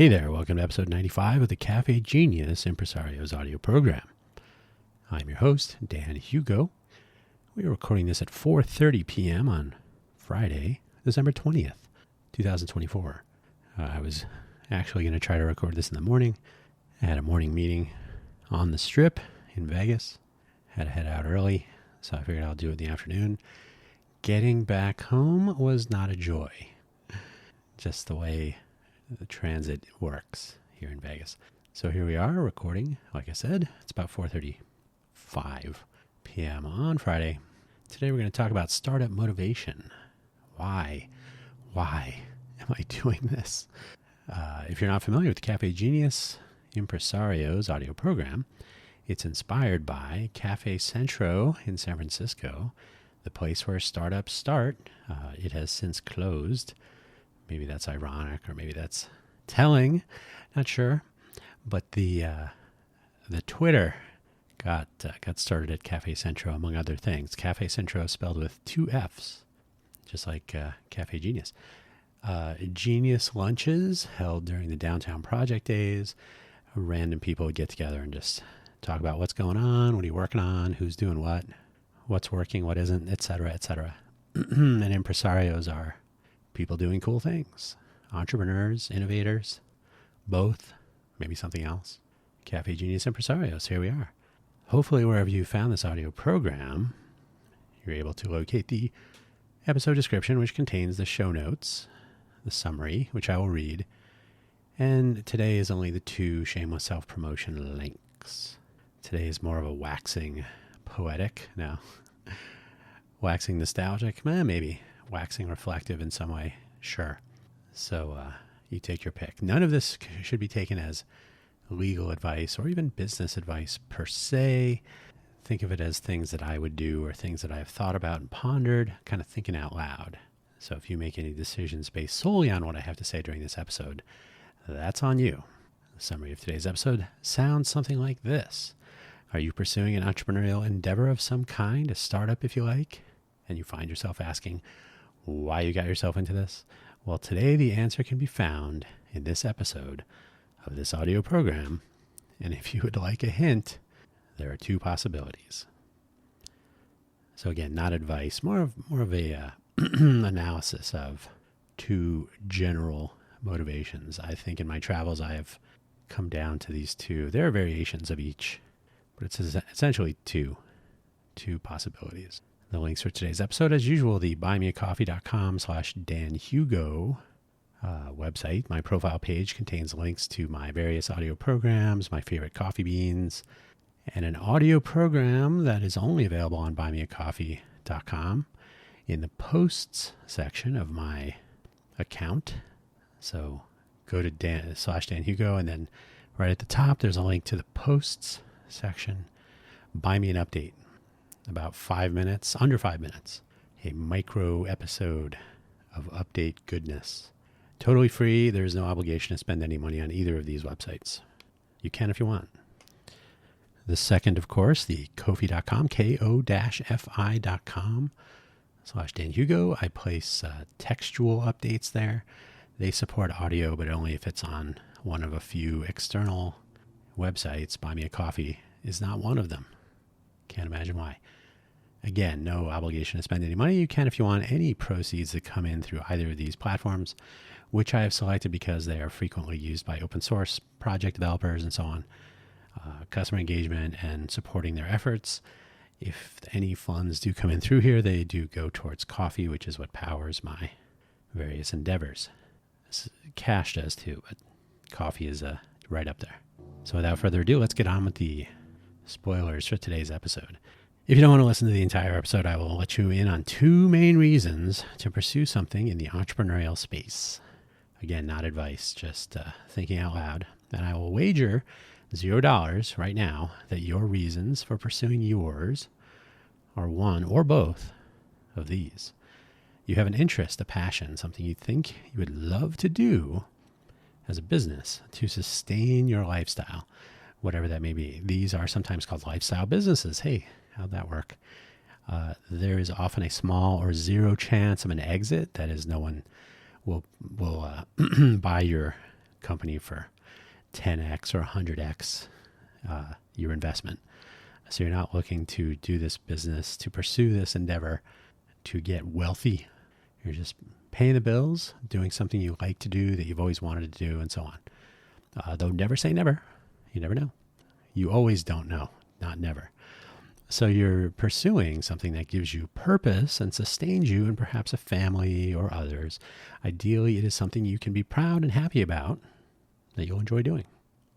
Hey there, welcome to episode 95 of the Cafe Genius Impresario's audio program. I'm your host, Dan Hugo. We are recording this at 4:30 p.m. on Friday, December 20th, 2024. I was actually going to try to record this in the morning. I had a morning meeting on the Strip in Vegas. Had to head out early, so I figured I'll do it in the afternoon. Getting back home was not a joy. Just the way the transit works here in Vegas. So here we are recording. Like I said, it's about 4:35 p.m. on Friday. Today we're going to talk about startup motivation. Why am I doing this? If you're not familiar with the Cafe Genius Impresario's audio program, it's inspired by Cafe Centro in San Francisco, the place where startups start. It has since closed. Maybe that's ironic, or maybe that's telling. Not sure. But the Twitter got started at Cafe Centro, among other things. Cafe Centro spelled with two F's, just like Cafe Genius. Genius lunches held during the downtown project days. Random people would get together and just talk about what's going on, what are you working on, who's doing what, what's working, what isn't, etc., etc. And impresarios are people doing cool things. Entrepreneurs, innovators, both, maybe something else. Cafe Genius Impresarios, here we are. Hopefully wherever you found this audio program, you're able to locate the episode description, which contains the show notes, the summary, which I will read. And today is only the two shameless self-promotion links. Today is more of a waxing poetic, no, waxing nostalgic, maybe. Waxing reflective in some way, sure. So you take your pick. None of this should be taken as legal advice or even business advice per se. Think of it as things that I would do or things that I've thought about and pondered, kind of thinking out loud. So if you make any decisions based solely on what I have to say during this episode, that's on you. The summary of today's episode sounds something like this. Are you pursuing an entrepreneurial endeavor of some kind, a startup if you like, and you find yourself asking, why you got yourself into this? Well, today the answer can be found in this episode of this audio program. And if you would like a hint, there are two possibilities. So again, not advice, more of a analysis of two general motivations. I think in my travels I have come down to these two. There are variations of each, but it's essentially two possibilities. The links for today's episode, as usual, the buymeacoffee.com/DanHugo website. My profile page contains links to my various audio programs, my favorite coffee beans, and an audio program that is only available on buymeacoffee.com in the posts section of my account. So go to /DanHugo, and then right at the top, there's a link to the posts section. Buy me an update. About 5 minutes, under 5 minutes, a micro episode of update goodness. Totally free. There's no obligation to spend any money on either of these websites. You can if you want. The second, of course, the ko-fi.com, ko-fi.com/DanHugo. I place textual updates there. They support audio, but only if it's on one of a few external websites. Buy Me a Coffee is not one of them. Can't imagine why. Again, no obligation to spend any money. You can if you want. Any proceeds that come in through either of these platforms, which I have selected because they are frequently used by open source project developers and so on, customer engagement and supporting their efforts. If any funds do come in through here, they do go towards coffee, which is what powers my various endeavors. Cash does too, but coffee is right up there. So without further ado, let's get on with the spoilers for today's episode. If you don't want to listen to the entire episode, I will let you in on two main reasons to pursue something in the entrepreneurial space. Again, not advice, just thinking out loud. And I will wager $0 right now that your reasons for pursuing yours are one or both of these. You have an interest, a passion, something you think you would love to do as a business to sustain your lifestyle, whatever that may be. These are sometimes called lifestyle businesses. Hey, how'd that work? There is often a small or zero chance of an exit. That is, no one will buy your company for 10x or 100x your investment. So you're not looking to do this business, to pursue this endeavor, to get wealthy. You're just paying the bills, doing something you like to do that you've always wanted to do, and so on. Though never say never. You never know. You always don't know, not never. So you're pursuing something that gives you purpose and sustains you and perhaps a family or others. Ideally, it is something you can be proud and happy about that you'll enjoy doing.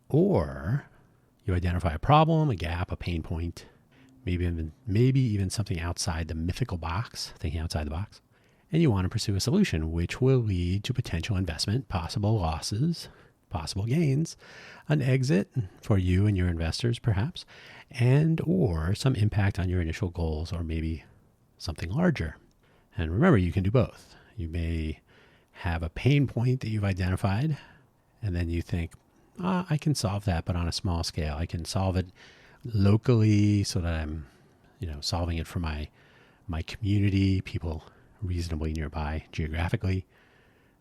Or you identify a problem, a gap, a pain point, maybe even something outside the mythical box, thinking outside the box, and you want to pursue a solution which will lead to potential investment, possible losses, possible gains, an exit for you and your investors perhaps, and or some impact on your initial goals or maybe something larger. And remember, you can do both. You may have a pain point that you've identified, and then you think, I can solve that, but on a small scale. I can solve it locally so that I'm, solving it for my community, people reasonably nearby geographically.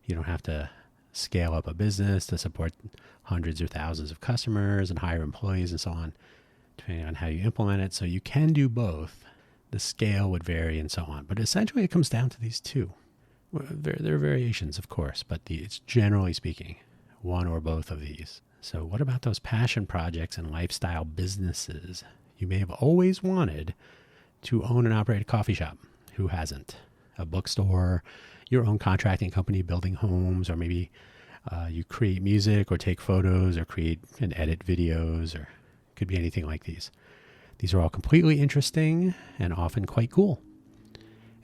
You don't have to scale up a business to support hundreds or thousands of customers and hire employees and so on, depending on how you implement it. So you can do both. The scale would vary and so on. But essentially, it comes down to these two. There are variations, of course, but it's generally speaking, one or both of these. So what about those passion projects and lifestyle businesses? You may have always wanted to own and operate a coffee shop. Who hasn't? A bookstore, your own contracting company building homes, or maybe you create music or take photos or create and edit videos, or could be anything like these. These are all completely interesting and often quite cool.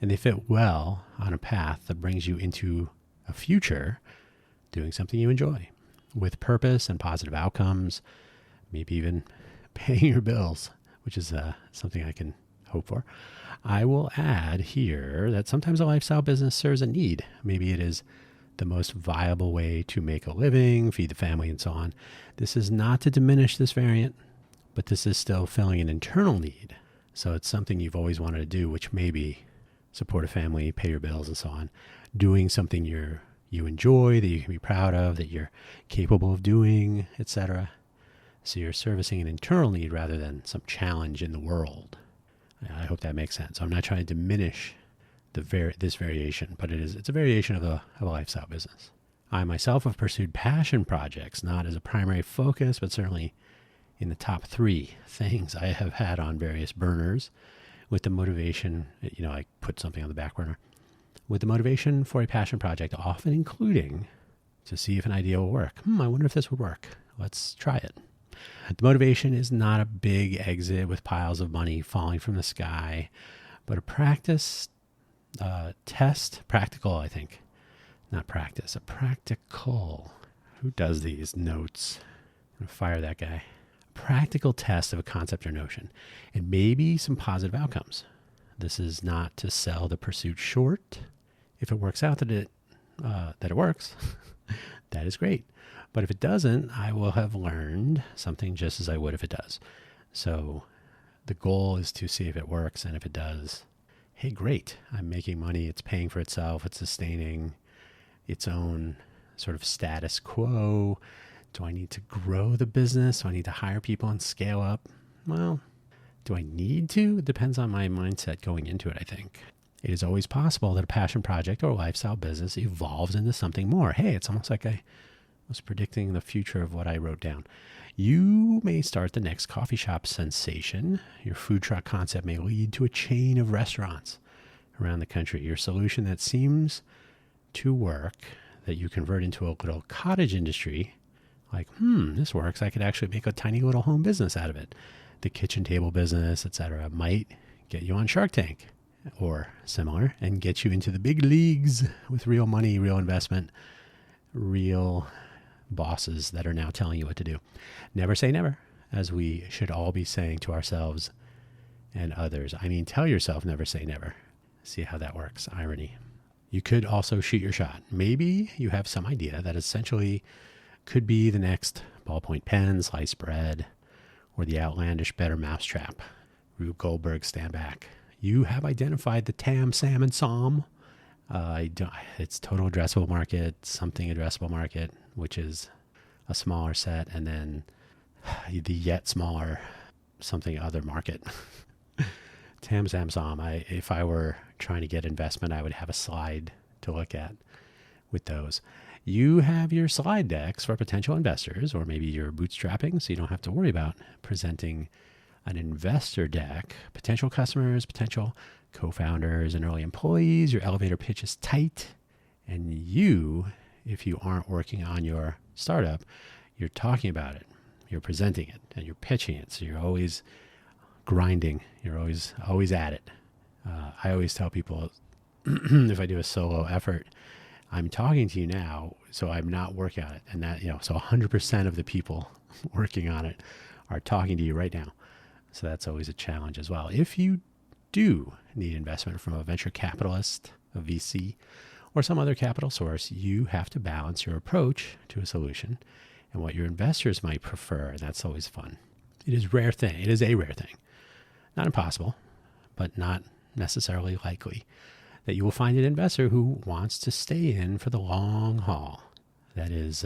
And they fit well on a path that brings you into a future doing something you enjoy with purpose and positive outcomes, maybe even paying your bills, which is something I can hope for. I will add here that sometimes a lifestyle business serves a need. Maybe it is the most viable way to make a living, feed the family, and so on. This is not to diminish this variant, but this is still filling an internal need. So it's something you've always wanted to do, which may be support a family, pay your bills, and so on. Doing something you enjoy, that you can be proud of, that you're capable of doing, etc. So you're servicing an internal need rather than some challenge in the world. I hope that makes sense. I'm not trying to diminish this variation, but it's a variation of a lifestyle business. I myself have pursued passion projects, not as a primary focus, but certainly in the top 3 things I have had on various burners with the motivation, I put something on the back burner, with the motivation for a passion project, often including to see if an idea will work. I wonder if this would work. Let's try it. The motivation is not a big exit with piles of money falling from the sky, but a practical, I think. Not practice, a practical. Who does these notes? I'm going to fire that guy. A practical test of a concept or notion, and maybe some positive outcomes. This is not to sell the pursuit short. If it works out that it works, that is great. But if it doesn't, I will have learned something just as I would if it does. So the goal is to see if it works. And if it does, hey, great. I'm making money. It's paying for itself. It's sustaining its own sort of status quo. Do I need to grow the business? Do I need to hire people and scale up? Well, do I need to? It depends on my mindset going into it, I think. It is always possible that a passion project or a lifestyle business evolves into something more. Hey, it's almost like I was predicting the future of what I wrote down. You may start the next coffee shop sensation. Your food truck concept may lead to a chain of restaurants around the country. Your solution that seems to work, that you convert into a little cottage industry, like, this works. I could actually make a tiny little home business out of it. The kitchen table business, etc., might get you on Shark Tank or similar and get you into the big leagues with real money, real investment, real bosses that are now telling you what to do. Never say never, as we should all be saying to ourselves and others. I mean, tell yourself never say never. See how that works. Irony. You could also shoot your shot. Maybe you have some idea that essentially could be the next ballpoint pen, sliced bread, or the outlandish Better Mousetrap. Rube Goldberg, Stand Back. You have identified the TAM, SAM, and SOM. It's total addressable market, something addressable market, which is a smaller set, and then the yet smaller something other market. Tam Zam Zam. If I were trying to get investment, I would have a slide to look at with those. You have your slide decks for potential investors, or maybe you're bootstrapping, so you don't have to worry about presenting an investor deck. Potential customers, potential co-founders, and early employees. Your elevator pitch is tight. And you, if you aren't working on your startup, you're talking about it, you're presenting it, and you're pitching it. So you're always grinding. You're always at it. I always tell people, if I do a solo effort, I'm talking to you now, so I'm not working on it. And that, so 100% of the people working on it are talking to you right now. So that's always a challenge as well. If you do need investment from a venture capitalist, a VC, or some other capital source, you have to balance your approach to a solution and what your investors might prefer. And that's always fun. It is a rare thing. Not impossible, but not necessarily likely, that you will find an investor who wants to stay in for the long haul. That is,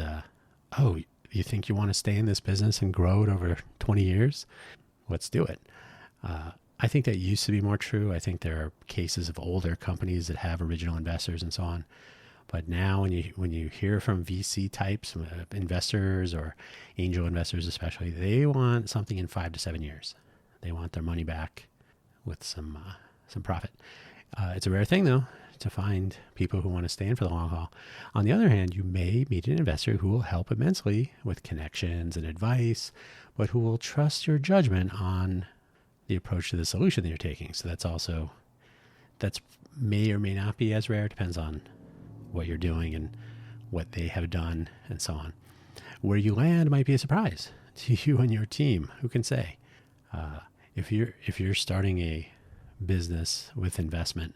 you think you want to stay in this business and grow it over 20 years? Let's do it. I think that used to be more true. I think there are cases of older companies that have original investors and so on. But now when you hear from VC types, investors or angel investors especially, they want something in 5 to 7 years. They want their money back with some profit. It's a rare thing, though, to find people who want to stay in for the long haul. On the other hand, you may meet an investor who will help immensely with connections and advice, but who will trust your judgment on the approach to the solution that you're taking. So that's may or may not be as rare. It depends on what you're doing and what they have done and so on. Where you land might be a surprise to you and your team. Who can say? If you're starting a business with investment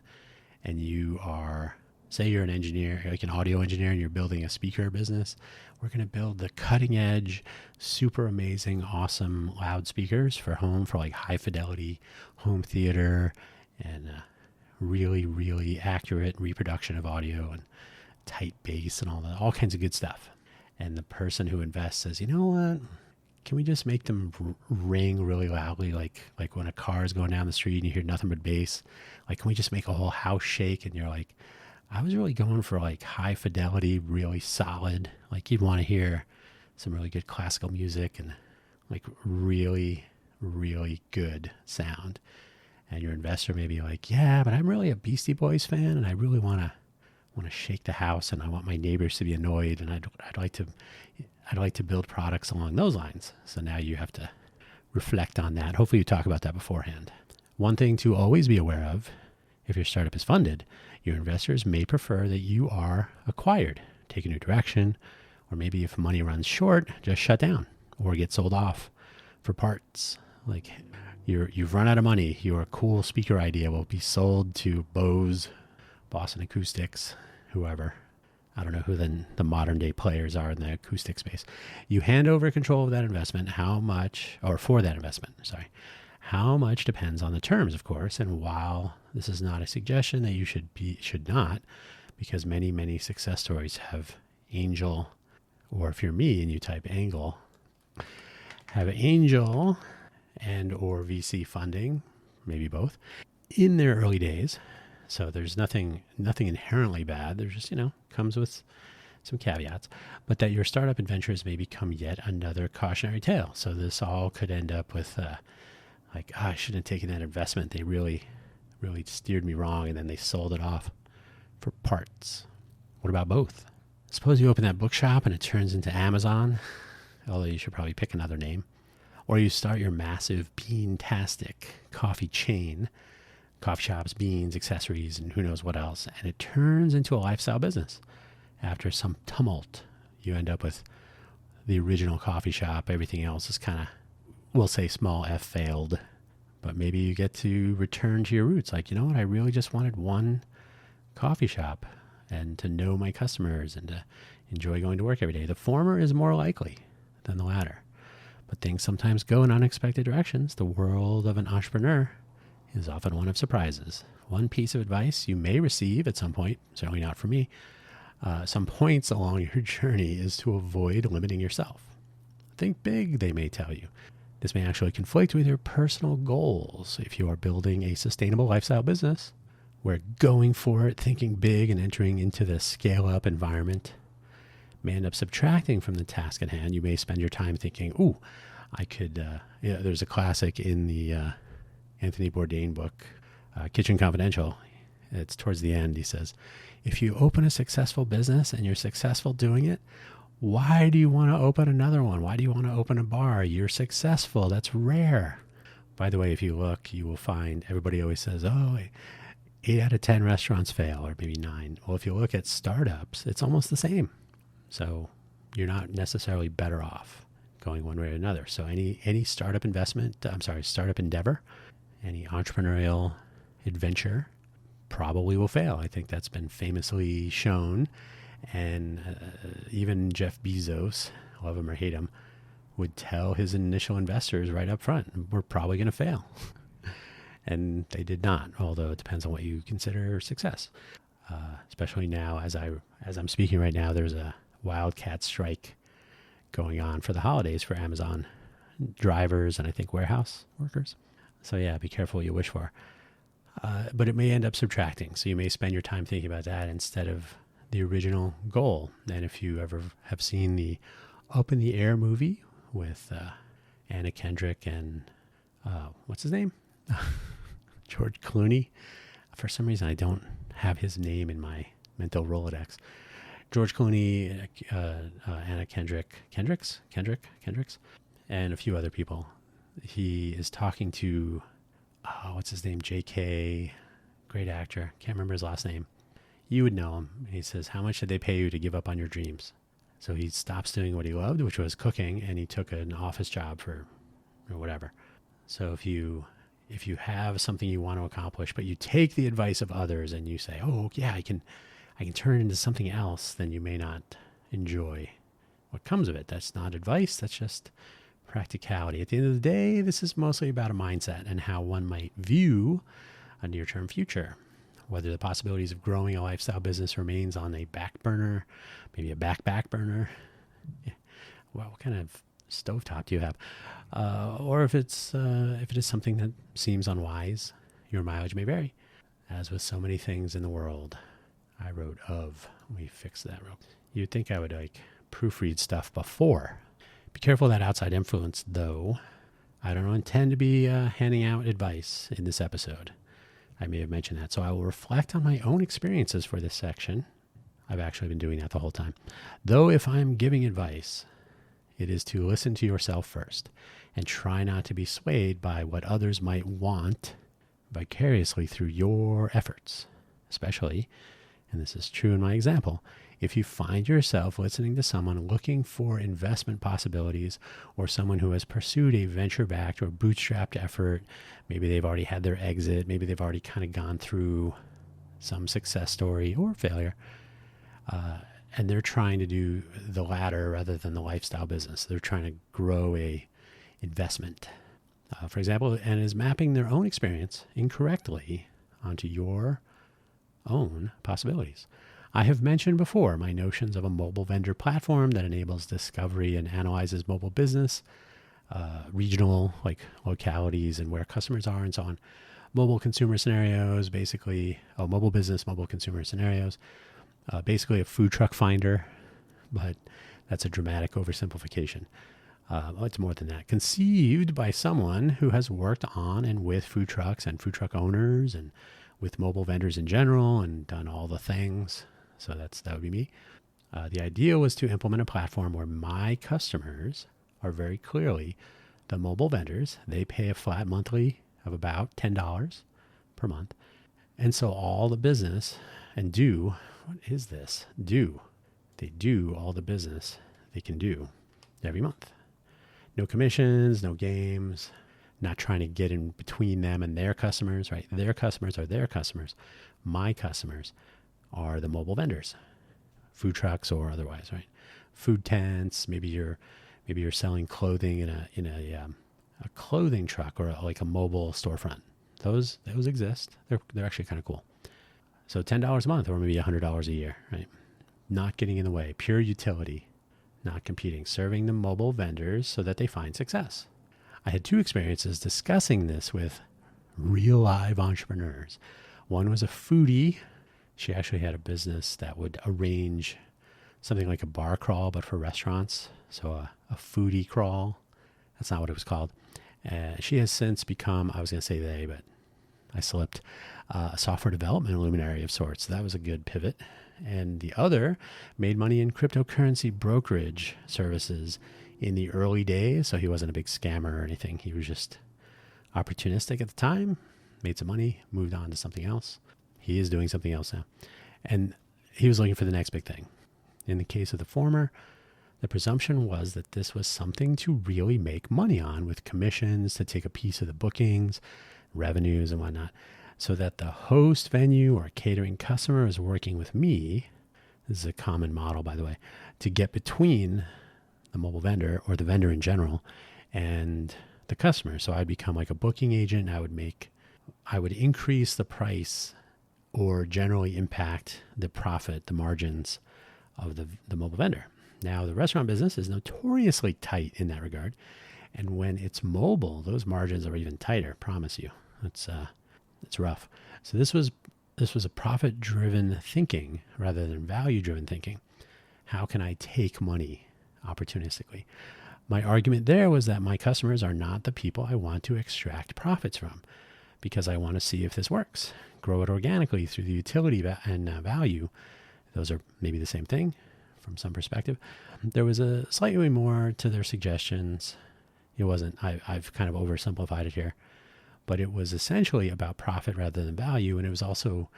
and you are, say you're an engineer, like an audio engineer, and you're building a speaker business, we're going to build the cutting edge, super amazing, awesome loudspeakers for home, for like high fidelity home theater and really, really accurate reproduction of audio and tight bass and all kinds of good stuff. And the person who invests says, you know what? Can we just make them ring really loudly, like when a car is going down the street and you hear nothing but bass? Like, can we just make a whole house shake? And you're like, I was really going for like high fidelity, really solid. Like you'd want to hear some really good classical music and like really, really good sound. And your investor may be like, yeah, but I'm really a Beastie Boys fan, and I really want to shake the house, and I want my neighbors to be annoyed, and I'd like to build products along those lines. So now you have to reflect on that. Hopefully you talk about that beforehand. One thing to always be aware of, if your startup is funded, your investors may prefer that you are acquired, take a new direction, or maybe if money runs short, just shut down or get sold off for parts. Like you've run out of money. Your cool speaker idea will be sold to Bose, Boston Acoustics, whoever. I don't know who the modern day players are in the acoustic space. You hand over control of that investment. How much depends on the terms, of course. And while this is not a suggestion that you should not, because many success stories have angel, or if you're me and you type angle, have angel and or VC funding, maybe both, in their early days. So there's nothing inherently bad. There's just, comes with some caveats, but that your startup adventures may become yet another cautionary tale. So this all could end up with I shouldn't have taken that investment. They really, really steered me wrong, and then they sold it off for parts. What about both? Suppose you open that bookshop and it turns into Amazon, although you should probably pick another name. Or you start your massive bean-tastic coffee chain, coffee shops, beans, accessories, and who knows what else, and it turns into a lifestyle business. After some tumult, you end up with the original coffee shop. Everything else is kind of, we'll say small f failed, but maybe you get to return to your roots. Like, you know what? I really just wanted one coffee shop and to know my customers and to enjoy going to work every day. The former is more likely than the latter, but things sometimes go in unexpected directions. The world of an entrepreneur is often one of surprises. One piece of advice you may receive at some point, certainly not from me, Some points along your journey is to avoid limiting yourself. Think big, they may tell you. This may actually conflict with your personal goals. If you are building a sustainable lifestyle business, where going for it, thinking big, and entering into the scale-up environment may end up subtracting from the task at hand. You may spend your time thinking, ooh, I could, there's a classic in the Anthony Bourdain book, Kitchen Confidential. It's towards the end. He says, if you open a successful business and you're successful doing it, why do you want to open another one? Why do you want to open a bar? You're successful. That's rare. By the way, if you look, you will find everybody always says, oh, 8 out of 10 restaurants fail, or maybe 9. Well, if you look at startups, it's almost the same. So you're not necessarily better off going one way or another. So any startup startup endeavor, any entrepreneurial adventure probably will fail. I think that's been famously shown. And even Jeff Bezos, love him or hate him, would tell his initial investors right up front, we're probably going to fail. And they did not, although it depends on what you consider success. Especially now, as I'm speaking right now, there's a wildcat strike going on for the holidays for Amazon drivers and I think warehouse workers. So yeah, be careful what you wish for. But it may end up subtracting. So you may spend your time thinking about that instead of the original goal. And if you ever have seen the Up in the Air movie with Anna Kendrick and what's his name? George Clooney. For some reason, I don't have his name in my mental Rolodex. George Clooney, Anna Kendricks, and a few other people. He is talking to, what's his name? JK, great actor. Can't remember his last name. You would know him. He says, how much did they pay you to give up on your dreams? So he stops doing what he loved, which was cooking, and he took an office job for whatever. So if you have something you want to accomplish, but you take the advice of others and you say, oh, yeah, I can turn it into something else, then you may not enjoy what comes of it. That's not advice. That's just practicality. At the end of the day, this is mostly about a mindset and how one might view a near-term future. Whether the possibilities of growing a lifestyle business remains on a back burner, maybe a back burner. Yeah. Well, what kind of stovetop do you have? Or if it is something that seems unwise, your mileage may vary. As with so many things in the world, I wrote of. Let me fix that real quick. You'd think I would proofread stuff before. Be careful of that outside influence, though. I don't intend to be handing out advice in this episode. I may have mentioned that. So I will reflect on my own experiences for this section. I've actually been doing that the whole time. Though if I'm giving advice, it is to listen to yourself first and try not to be swayed by what others might want vicariously through your efforts. Especially, and this is true in my example, if you find yourself listening to someone looking for investment possibilities or someone who has pursued a venture-backed or bootstrapped effort, maybe they've already had their exit, maybe they've already kind of gone through some success story or failure, and they're trying to do the latter rather than the lifestyle business. They're trying to grow a investment, for example, and is mapping their own experience incorrectly onto your own possibilities. I have mentioned before my notions of a mobile vendor platform that enables discovery and analyzes mobile business, regional localities and where customers are and so on. Mobile consumer scenarios, basically, mobile business, mobile consumer scenarios, basically a food truck finder, but that's a dramatic oversimplification. It's more than that. Conceived by someone who has worked on and with food trucks and food truck owners and with mobile vendors in general and done all the things. So that would be me. The idea was to implement a platform where my customers are very clearly the mobile vendors. They pay a flat monthly of about $10 per month. And so all the business they do all the business they can do every month. No commissions, no games, not trying to get in between them and their customers, right? Their customers are their customers. My customers are the mobile vendors, food trucks or otherwise, right? Food tents. Maybe you're selling clothing in a clothing truck or like a mobile storefront. Those exist. They're actually kind of cool. So $10 a month or maybe $100 a year, right? not getting in the way, pure utility, not competing, serving the mobile vendors so that they find success. I had two experiences discussing this with real live entrepreneurs. One was a foodie. She actually had a business that would arrange something like a bar crawl, but for restaurants. So a foodie crawl. That's not what it was called. She has since become, I was going to say they, but I slipped, a software development luminary of sorts. So that was a good pivot. And the other made money in cryptocurrency brokerage services in the early days. So he wasn't a big scammer or anything. He was just opportunistic at the time, made some money, moved on to something else. He is doing something else now. And he was looking for the next big thing. In the case of the former, the presumption was that this was something to really make money on, with commissions to take a piece of the bookings, revenues and whatnot, so that the host venue or catering customer is working with me. This is a common model, by the way, to get between the mobile vendor or the vendor in general and the customer. So I'd become like a booking agent. I would increase the price or generally impact the profit, the margins of the mobile vendor. Now, the restaurant business is notoriously tight in that regard. And when it's mobile, those margins are even tighter, promise you. It's rough. So this was a profit-driven thinking rather than value-driven thinking. How can I take money opportunistically? My argument there was that my customers are not the people I want to extract profits from, because I want to see if this works. Grow it organically through the utility and value. Those are maybe the same thing from some perspective. There was a slightly more to their suggestions. It wasn't, I've kind of oversimplified it here, but it was essentially about profit rather than value. And it was also,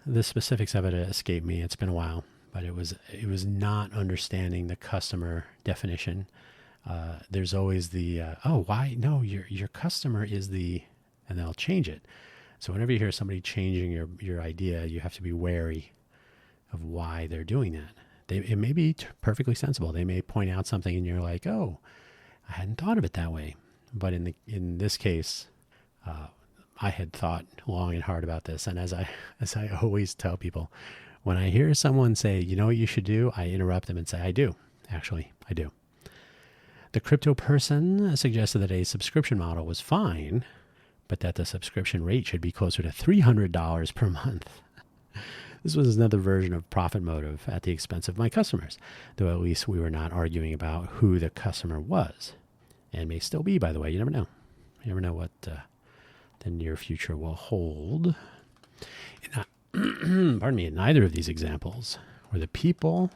the specifics of it escaped me. It's been a while, but it was not understanding the customer definition. There's always the, why? No, your customer is and they'll change it. So whenever you hear somebody changing your idea, you have to be wary of why they're doing that. It may be perfectly sensible. They may point out something and you're like, oh, I hadn't thought of it that way. But in this case, I had thought long and hard about this. And as I always tell people, when I hear someone say, you know what you should do, I interrupt them and say, I do. Actually, I do. The crypto person suggested that a subscription model was fine, but that the subscription rate should be closer to $300 per month. This was another version of profit motive at the expense of my customers, though at least we were not arguing about who the customer was, and may still be, by the way. You never know. You never know what the near future will hold. Pardon me, in neither of these examples were the people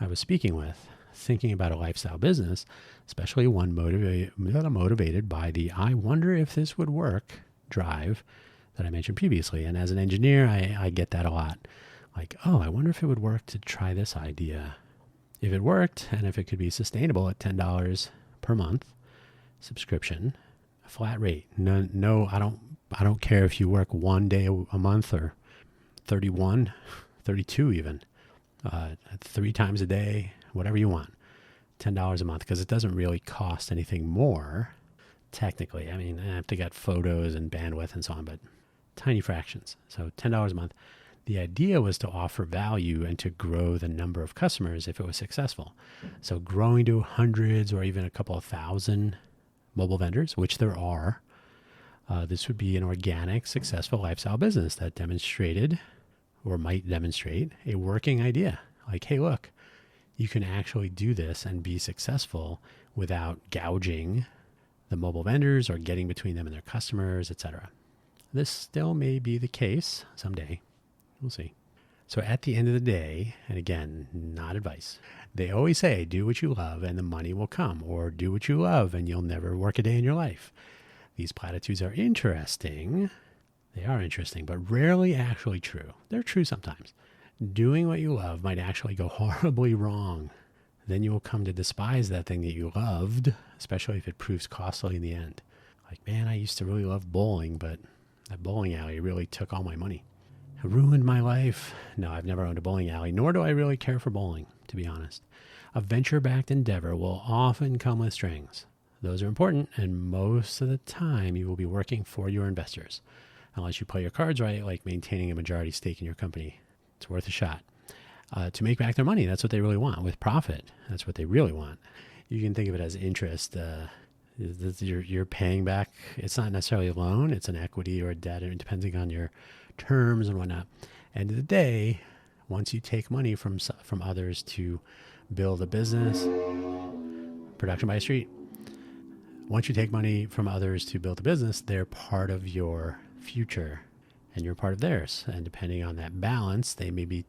I was speaking with thinking about a lifestyle business, especially one motivated by the I wonder if this would work drive that I mentioned previously. And as an engineer, I get that a lot. Like, oh, I wonder if it would work to try this idea. If it worked, and if it could be sustainable at $10 per month subscription, a flat rate. No, I don't care if you work 1 day a month or 31, 32 even, 3 times a day, whatever you want, $10 a month, because it doesn't really cost anything more, technically. I mean, I have to get photos and bandwidth and so on, but tiny fractions. So $10 a month. The idea was to offer value and to grow the number of customers if it was successful. So growing to hundreds or even a couple of thousand mobile vendors, which there are, this would be an organic, successful lifestyle business that demonstrated or might demonstrate a working idea. Like, hey, look, you can actually do this and be successful without gouging the mobile vendors or getting between them and their customers, etc. This still may be the case someday. We'll see. So at the end of the day, and again, not advice, they always say, do what you love and the money will come, or do what you love and you'll never work a day in your life. These platitudes are interesting. They are interesting, but rarely actually true. They're true sometimes. Doing what you love might actually go horribly wrong. Then you will come to despise that thing that you loved, especially if it proves costly in the end. Like, man, I used to really love bowling, but that bowling alley really took all my money. It ruined my life. No, I've never owned a bowling alley, nor do I really care for bowling, to be honest. A venture-backed endeavor will often come with strings. Those are important, and most of the time you will be working for your investors. Unless you play your cards right, like maintaining a majority stake in your company. It's worth a shot. to make back their money. That's what they really want. With profit, that's what they really want. You can think of it as interest. You're paying back. It's not necessarily a loan. It's an equity or a debt, depending on your terms and whatnot. End of the day, once you take money from others to build a business, production by street. Once you take money from others to build a business, they're part of your future and you're part of theirs. And depending on that balance, they may be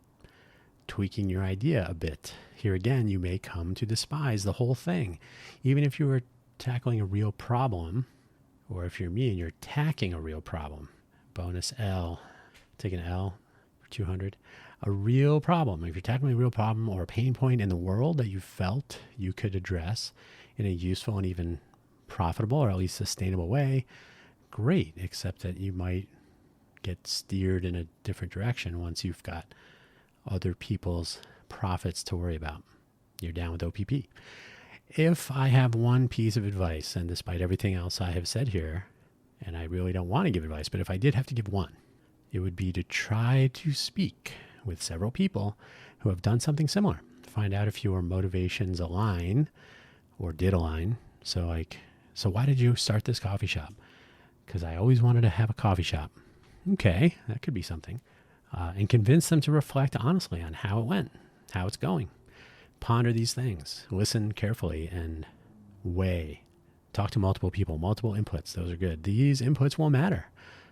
tweaking your idea a bit. Here again, you may come to despise the whole thing. Even if you were tackling a real problem, or if you're me and you're attacking a real problem. Bonus L. Take an L for 200. A real problem. If you're tackling a real problem or a pain point in the world that you felt you could address in a useful and even profitable or at least sustainable way, great, except that you might get steered in a different direction once you've got other people's profits to worry about. You're down with OPP. If I have one piece of advice, and despite everything else I have said here, and I really don't want to give advice, but if I did have to give one, it would be to try to speak with several people who have done something similar. Find out if your motivations align or did align. So why did you start this coffee shop? Because I always wanted to have a coffee shop. Okay, that could be something. And convince them to reflect honestly on how it went, how it's going. Ponder these things. Listen carefully and weigh. Talk to multiple people, multiple inputs. Those are good. These inputs will matter,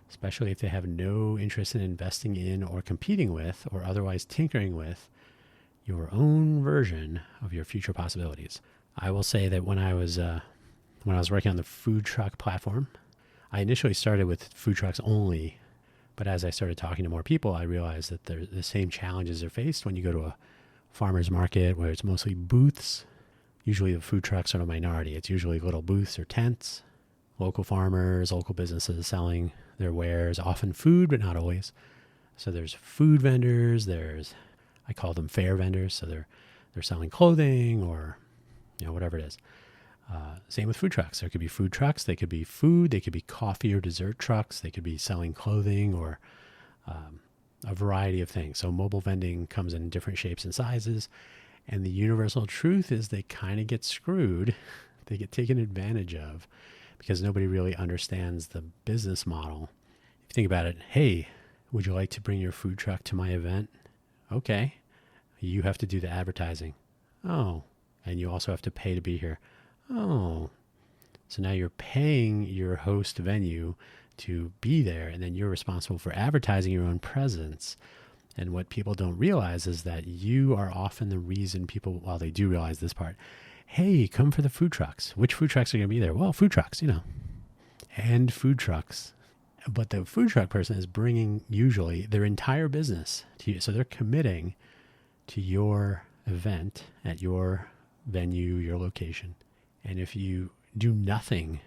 especially if they have no interest in investing in or competing with or otherwise tinkering with your own version of your future possibilities. I will say that when I was working on the food truck platform, I initially started with food trucks only, but as I started talking to more people, I realized that the same challenges are faced when you go to a farmer's market where it's mostly booths. Usually the food trucks are a minority. It's usually little booths or tents, local farmers, local businesses selling their wares, often food, but not always. So there's food vendors, I call them fair vendors. So they're selling clothing or, whatever it is. Same with food trucks. There could be food trucks. They could be food. They could be coffee or dessert trucks. They could be selling clothing or a variety of things. So mobile vending comes in different shapes and sizes. And the universal truth is they kind of get screwed. They get taken advantage of because nobody really understands the business model. If you think about it, hey, would you like to bring your food truck to my event? Okay. You have to do the advertising. Oh. And you also have to pay to be here. Oh. So now you're paying your host venue to be there, and then you're responsible for advertising your own presence. And what people don't realize is that you are often the reason people, while they do realize this part, hey, come for the food trucks. Which food trucks are going to be there? Well, food trucks, and food trucks. But the food truck person is bringing usually their entire business to you. So they're committing to your event at your venue, your location. And if you do nothing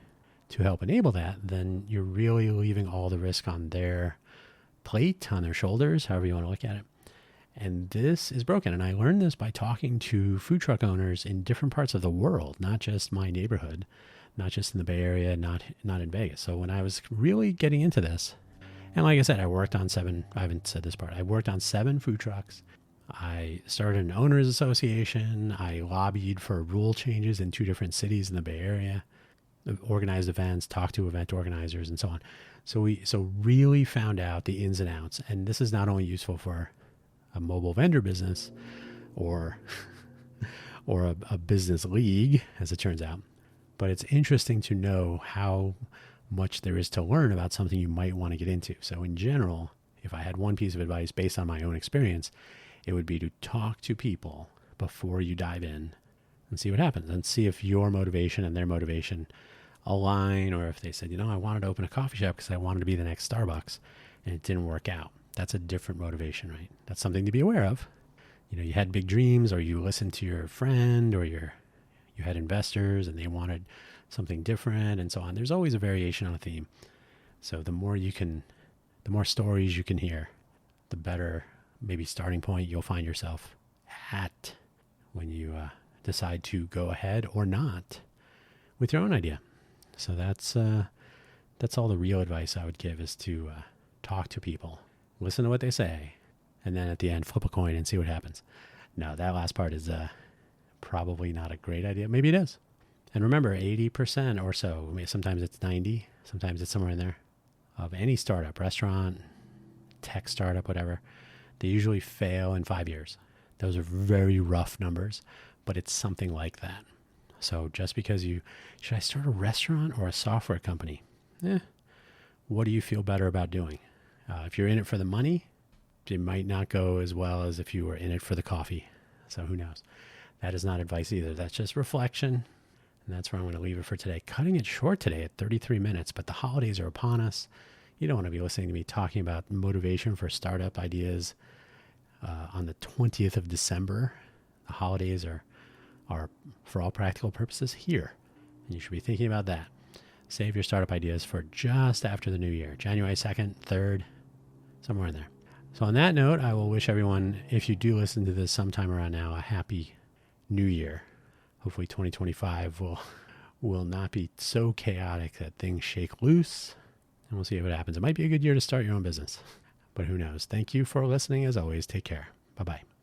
to help enable that, then you're really leaving all the risk on their plate, on their shoulders, however you want to look at it. And this is broken. And I learned this by talking to food truck owners in different parts of the world, not just my neighborhood, not just in the Bay Area, not in Vegas. So when I was really getting into this, and like I said, I worked on 7 food trucks. I started an owners association. I lobbied for rule changes in 2 different cities in the Bay Area, organized events, talked to event organizers, and so on. So really found out the ins and outs. And this is not only useful for a mobile vendor business or a business league, as it turns out, but it's interesting to know how much there is to learn about something you might want to get into. So in general, if I had one piece of advice based on my own experience, it would be to talk to people before you dive in and see what happens and see if your motivation and their motivation align, or if they said, I wanted to open a coffee shop because I wanted to be the next Starbucks and it didn't work out. That's a different motivation, right? That's something to be aware of. You had big dreams, or you listened to your friend, or you had investors and they wanted something different and so on. There's always a variation on a theme. So the more stories you can hear, the better maybe starting point you'll find yourself at when you decide to go ahead or not with your own idea. So that's all the real advice I would give, is to talk to people, listen to what they say, and then at the end, flip a coin and see what happens. No, that last part is probably not a great idea. Maybe it is. And remember, 80% or so, sometimes it's 90, sometimes it's somewhere in there, of any startup, restaurant, tech startup, whatever, they usually fail in 5 years. Those are very rough numbers, but it's something like that. So just because should I start a restaurant or a software company? What do you feel better about doing? If you're in it for the money, it might not go as well as if you were in it for the coffee. So who knows? That is not advice either. That's just reflection. And that's where I'm going to leave it for today. Cutting it short today at 33 minutes, but the holidays are upon us. You don't want to be listening to me talking about motivation for startup ideas on the 20th of December. The holidays are, for all practical purposes, here. And you should be thinking about that. Save your startup ideas for just after the new year, January 2nd, 3rd, somewhere in there. So on that note, I will wish everyone, if you do listen to this sometime around now, a happy new year. Hopefully 2025 will not be so chaotic that things shake loose, and we'll see what happens. It might be a good year to start your own business, but who knows? Thank you for listening. As always, take care. Bye-bye.